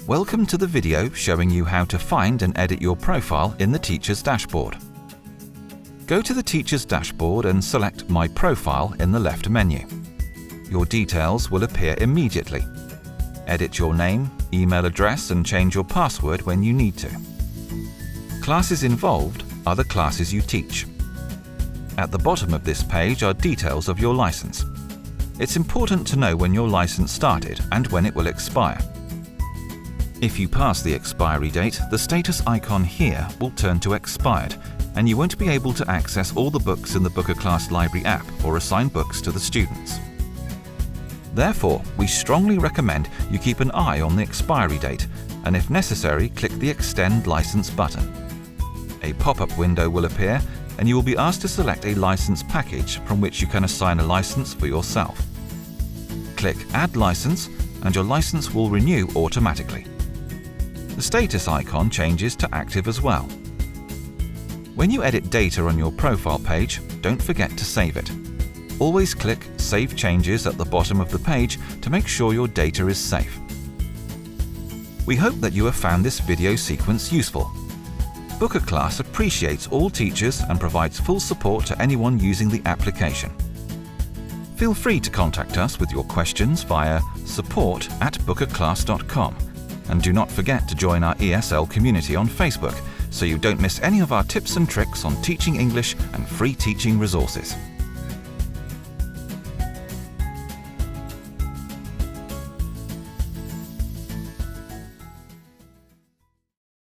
Welcome to the video showing you how to find and edit your profile in the Teacher's Dashboard. Go to the Teacher's Dashboard and select My Profile in the left menu. Your details will appear immediately. Edit your name, email address and change your password when you need to. Classes involved are the classes you teach. At the bottom of this page are details of your license. It's important to know when your license started and when it will expire. If you pass the expiry date, the status icon here will turn to expired, and you won't be able to access all the books in the BOOKR Class Library app or assign books to the students. Therefore, we strongly recommend you keep an eye on the expiry date, and if necessary, click the Extend License button. A pop-up window will appear, and you will be asked to select a license package from which you can assign a license for yourself. Click Add License, and your license will renew automatically. The status icon changes to active as well. When you edit data on your profile page, don't forget to save it. Always click Save Changes at the bottom of the page to make sure your data is safe. We hope that you have found this video sequence useful. BOOKR Class appreciates all teachers and provides full support to anyone using the application. Feel free to contact us with your questions via support@bookrclass.com. And do not forget to join our ESL community on Facebook so you don't miss any of our tips and tricks on teaching English and free teaching resources.